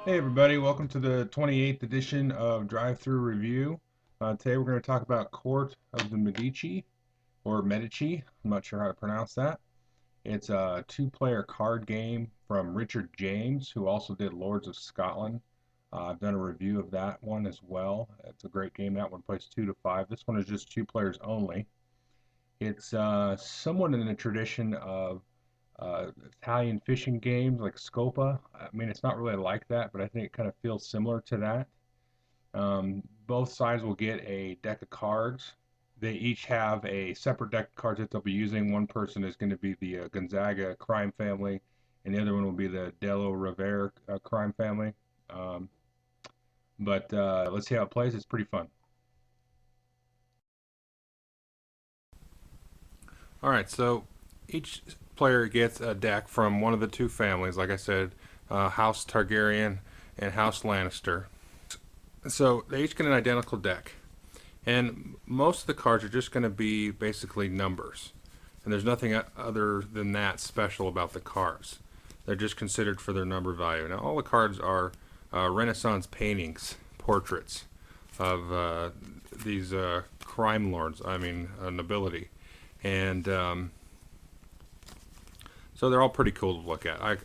Hey everybody, welcome to the 28th edition of Drive-Through Review. Today we're going to talk about Court of the Medici, or Medici, I'm not sure how to pronounce that. It's a two-player card game from Richard James, who also did Lords of Scotland. I've done a review of that one as well. It's a great game. That one plays 2 to 5. This one is just two players only. It's somewhat in the tradition of Italian fishing games like Scopa. I mean, it's not really like that, but I think it kind of feels similar to that. Both sides will get a deck of cards. They each have a separate deck of cards that they'll be using. One person is going to be the Gonzaga crime family, and the other one will be the Dello Rivera crime family. Um, but let's see how it plays. It's pretty fun. All right, so each player gets a deck from one of the two families, like I said, House Targaryen and House Lannister. So they each get an identical deck, and most of the cards are just going to be basically numbers, and there's nothing other than that special about the cards. They're just considered for their number value. Now, all the cards are Renaissance paintings, portraits of these crime lords, nobility. And so they're all pretty cool to look at. I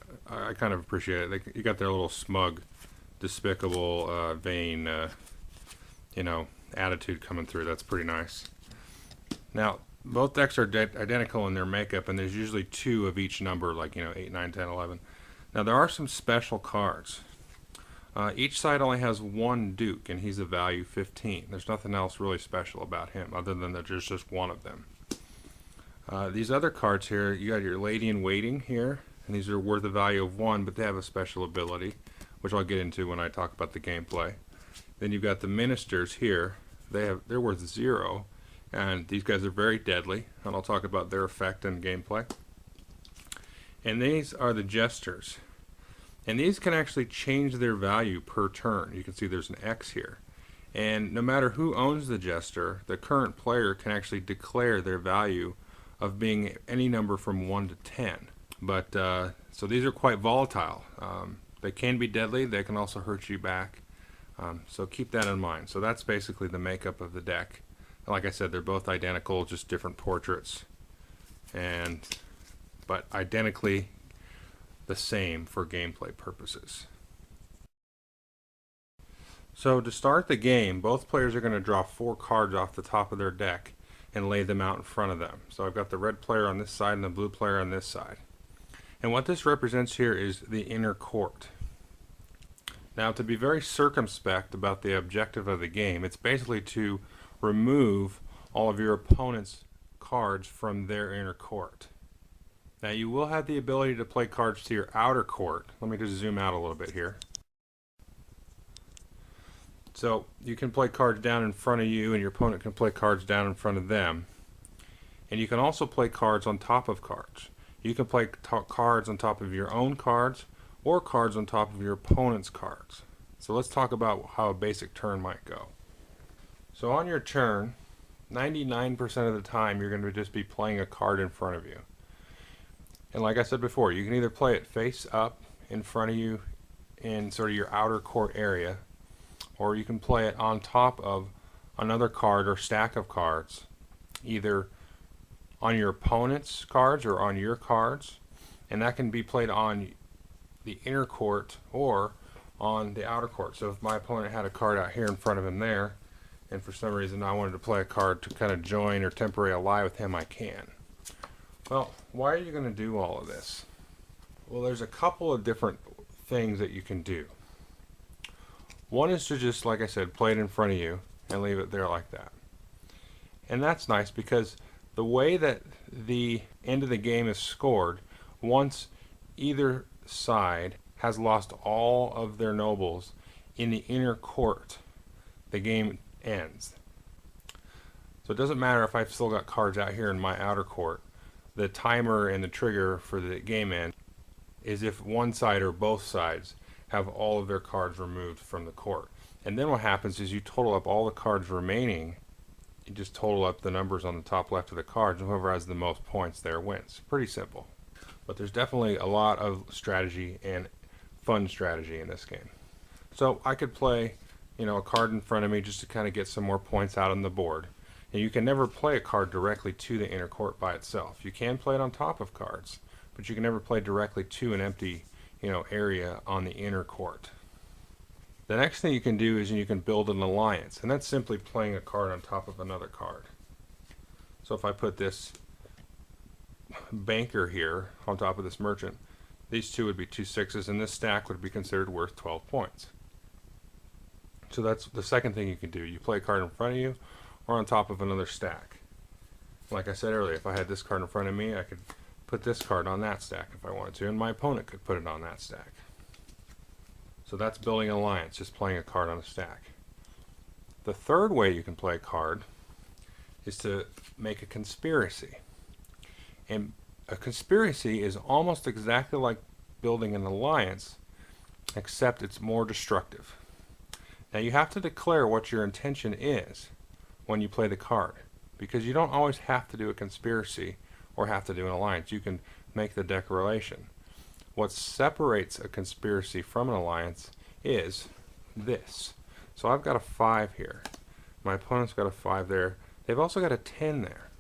kind of appreciate it. You got their little smug, despicable, vain, attitude coming through. That's pretty nice. Now, both decks are identical in their makeup, and there's usually two of each number, like 8, 9, 10, 11. Now, there are some special cards. Each side only has one Duke, and he's a value 15. There's nothing else really special about him, other than that there's just one of them. These other cards here, you got your Lady in Waiting here, and these are worth a value of 1, but they have a special ability, which I'll get into when I talk about the gameplay. Then you've got the Ministers here. They're worth 0, and these guys are very deadly, and I'll talk about their effect and gameplay. And these are the Jesters, and these can actually change their value per turn. You can see there's an X here. And no matter who owns the Jester, the current player can actually declare their value of being any number from 1 to 10. But so these are quite volatile. They can be deadly. They can also hurt you back. So keep that in mind. So that's basically the makeup of the deck. Like I said, they're both identical, just different portraits, but identically the same for gameplay purposes. So to start the game, both players are going to draw 4 cards off the top of their deck and lay them out in front of them. So I've got the red player on this side and the blue player on this side. And what this represents here is the inner court. Now, to be very circumspect about the objective of the game, it's basically to remove all of your opponent's cards from their inner court. Now, you will have the ability to play cards to your outer court. Let me just zoom out a little bit here. So you can play cards down in front of you, and your opponent can play cards down in front of them. And you can also play cards on top of cards. You can play cards on top of your own cards, or cards on top of your opponent's cards. So let's talk about how a basic turn might go. So on your turn, 99% of the time you're going to just be playing a card in front of you. And like I said before, you can either play it face up in front of you in sort of your outer court area, or you can play it on top of another card or stack of cards, either on your opponent's cards or on your cards, and that can be played on the inner court or on the outer court. So if my opponent had a card out here in front of him there, and for some reason I wanted to play a card to kind of join or temporary ally with him, I can. Well, why are you going to do all of this? Well, there's a couple of different things that you can do. One is to just, like I said, play it in front of you and leave it there like that. And that's nice because the way that the end of the game is scored, once either side has lost all of their nobles in the inner court, the game ends. So it doesn't matter if I've still got cards out here in my outer court. The timer and the trigger for the game end is if one side or both sides have all of their cards removed from the court. And then what happens is you total up all the cards remaining. You just total up the numbers on the top left of the cards, and whoever has the most points there wins. Pretty simple. But there's definitely a lot of strategy and fun strategy in this game. So I could play, a card in front of me just to kind of get some more points out on the board. And you can never play a card directly to the inner court by itself. You can play it on top of cards, but you can never play directly to an empty, area on the inner court. The next thing you can do is you can build an alliance, and that's simply playing a card on top of another card. So if I put this banker here on top of this merchant, these two would be 2 6s, and this stack would be considered worth 12 points. So that's the second thing you can do. You play a card in front of you or on top of another stack. Like I said earlier, if I had this card in front of me, I could put this card on that stack if I wanted to, and my opponent could put it on that stack. So that's building an alliance, just playing a card on a stack. The third way you can play a card is to make a conspiracy. And a conspiracy is almost exactly like building an alliance, except it's more destructive. Now you have to declare what your intention is when you play the card, because you don't always have to do a conspiracy or have to do an alliance. You can make the declaration. What separates a conspiracy from an alliance is this. So I've got a 5 here. My opponent's got a 5 there. They've also got a 10 there.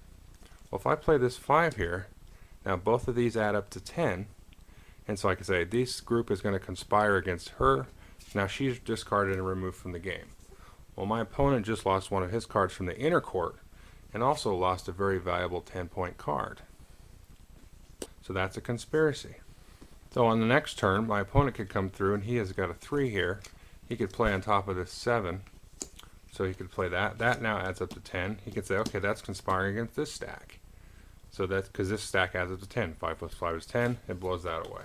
Well, if I play this 5 here, now both of these add up to 10, and so I can say this group is going to conspire against her. Now she's discarded and removed from the game. Well, my opponent just lost one of his cards from the inner court and also lost a very valuable 10-point card. So that's a conspiracy. So on the next turn, my opponent could come through, and he has got a 3 here. He could play on top of this 7. So he could play that. That now adds up to 10. He could say, okay, that's conspiring against this stack. So that's because this stack adds up to 10. 5 plus 5 is 10. It blows that away.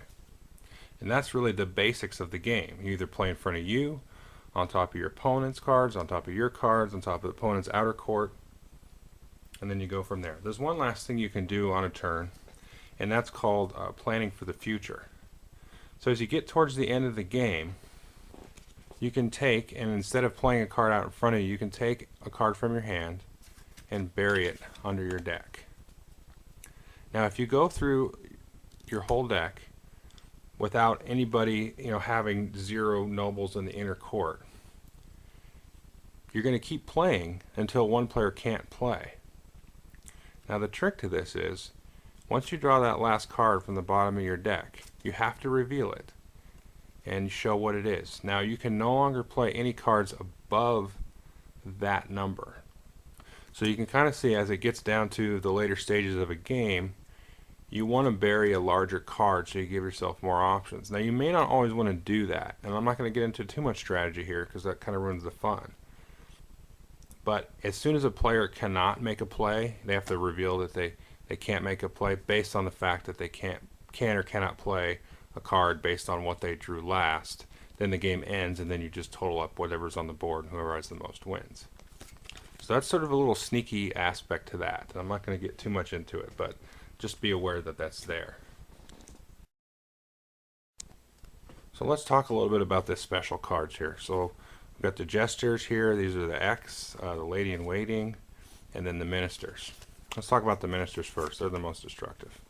And that's really the basics of the game. You either play in front of you, on top of your opponent's cards, on top of your cards, on top of the opponent's outer court, and then you go from there. There's one last thing you can do on a turn, and that's called planning for the future. So as you get towards the end of the game, you can take, and instead of playing a card out in front of you, you can take a card from your hand and bury it under your deck. Now if you go through your whole deck without anybody having 0 nobles in the inner court, you're going to keep playing until one player can't play. Now the trick to this is, once you draw that last card from the bottom of your deck, you have to reveal it and show what it is. Now you can no longer play any cards above that number. So you can kind of see as it gets down to the later stages of a game, you want to bury a larger card so you give yourself more options. Now you may not always want to do that, and I'm not going to get into too much strategy here because that kind of ruins the fun. But as soon as a player cannot make a play, they have to reveal that they can't make a play based on the fact that they can or cannot play a card based on what they drew last. Then the game ends, and then you just total up whatever's on the board, and whoever has the most wins. So that's sort of a little sneaky aspect to that. I'm not going to get too much into it, but just be aware that that's there. So let's talk a little bit about this special cards here. So we've got the jesters here. These are the X, the lady in waiting, and then the ministers. Let's talk about the ministers first. They're the most destructive.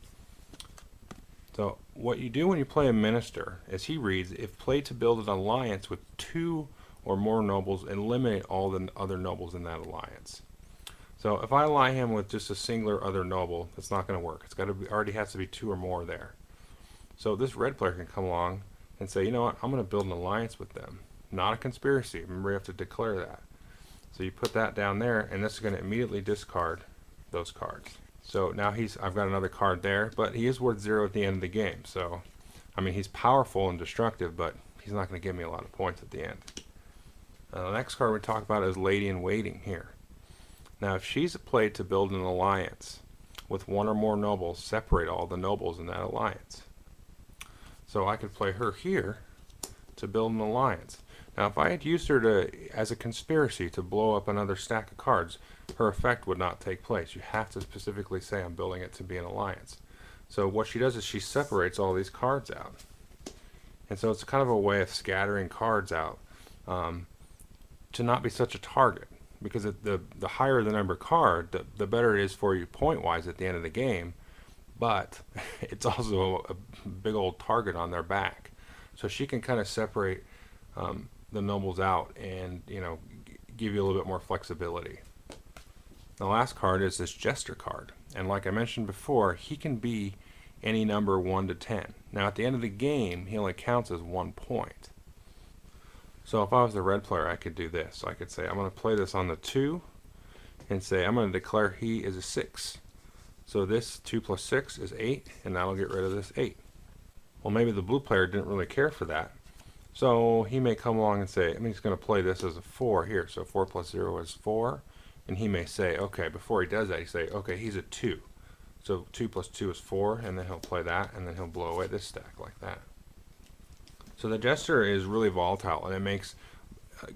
So what you do when you play a minister is he reads, if played to build an alliance with 2 or more nobles, eliminate all the other nobles in that alliance. So if I ally him with just a singular other noble, that's not going to work. It's got to be, already has to be 2 or more there. So this red player can come along and say, you know what, I'm going to build an alliance with them. Not a conspiracy. Remember, you have to declare that. So you put that down there, and this is going to immediately discard those cards. So now I've got another card there, but he is worth 0 at the end of the game. So, I mean, he's powerful and destructive, but he's not going to give me a lot of points at the end. The next card we talk about is Lady in Waiting here. Now, if she's played to build an alliance with 1 or more nobles, separate all the nobles in that alliance. So I could play her here to build an alliance. Now, if I had used her as a conspiracy to blow up another stack of cards, her effect would not take place. You have to specifically say I'm building it to be an alliance. So what she does is she separates all these cards out. And so it's kind of a way of scattering cards out to not be such a target. Because the higher the number card, the better it is for you point-wise at the end of the game. But it's also a big old target on their back. So she can kind of separate the nobles out and give you a little bit more flexibility. The last card is this Jester card, and like I mentioned before, he can be any number 1 to 10. Now at the end of the game, he only counts as 1 point. So if I was the red player, I could do this. I could say I'm going to play this on the 2 and say I'm going to declare he is a 6. So this 2 plus 6 is 8, and that'll get rid of this 8. Well, maybe the blue player didn't really care for that. So he may come along and say, I'm just going to play this as a 4 here. So 4 plus 0 is 4. And he may say, okay, before he does that, he say, okay, he's a 2. So 2 plus 2 is 4, and then he'll play that, and then he'll blow away this stack like that. So the Jester is really volatile, and it makes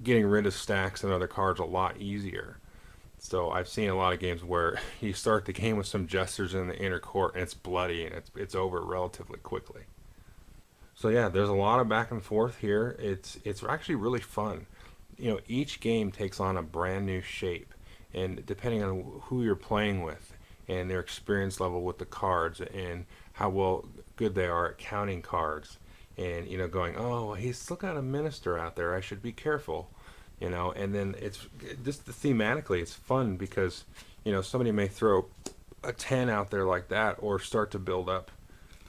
getting rid of stacks and other cards a lot easier. So I've seen a lot of games where you start the game with some Jesters in the inner court, and it's bloody, and it's over relatively quickly. So yeah, there's a lot of back and forth here. It's actually really fun. Each game takes on a brand new shape, and depending on who you're playing with and their experience level with the cards and how good they are at counting cards, and going, oh, well, he's still got a minister out there, I should be careful, and then it's just thematically it's fun because somebody may throw a 10 out there like that, or start to build up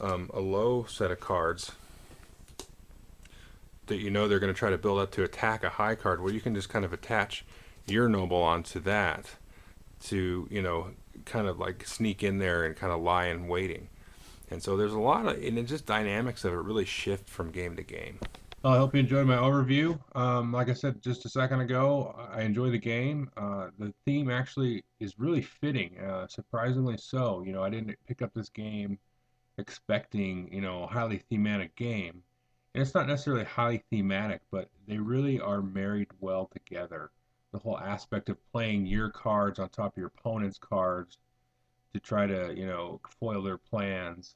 a low set of cards that they're going to try to build up to attack a high card, where you can just kind of attach your noble onto that to kind of like sneak in there and kind of lie in waiting. And so there's a lot of, and it's just dynamics of it really shift from game to game. Well, I hope you enjoyed my overview. Like I said just a second ago, I enjoy the game. The theme actually is really fitting, surprisingly so. I didn't pick up this game expecting, a highly thematic game. And it's not necessarily highly thematic, but they really are married well together. The whole aspect of playing your cards on top of your opponent's cards to try to, foil their plans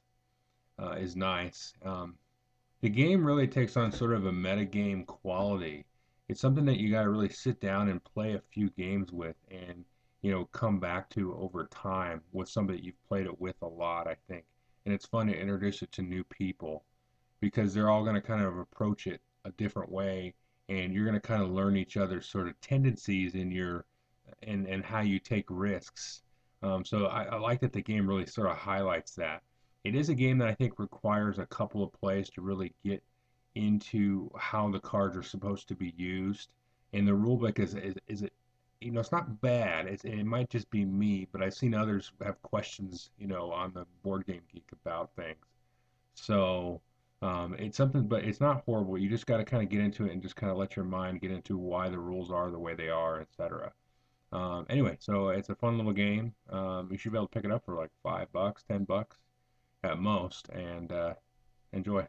is nice. The game really takes on sort of a metagame quality. It's something that you got to really sit down and play a few games with, and come back to over time with somebody that you've played it with a lot, I think. And it's fun to introduce it to new people because they're all going to kind of approach it a different way, and you're going to kind of learn each other's sort of tendencies in your and how you take risks. So I like that the game really sort of highlights that. It is a game that I think requires a couple of plays to really get into how the cards are supposed to be used. And the rulebook is it, it's not bad. It might just be me, but I've seen others have questions, on the Board Game Geek about things. So it's something, but it's not horrible. You just got to kind of get into it and just kind of let your mind get into why the rules are the way they are, etc. Anyway, so it's a fun little game. You should be able to pick it up for like $5, $10 at most, and enjoy.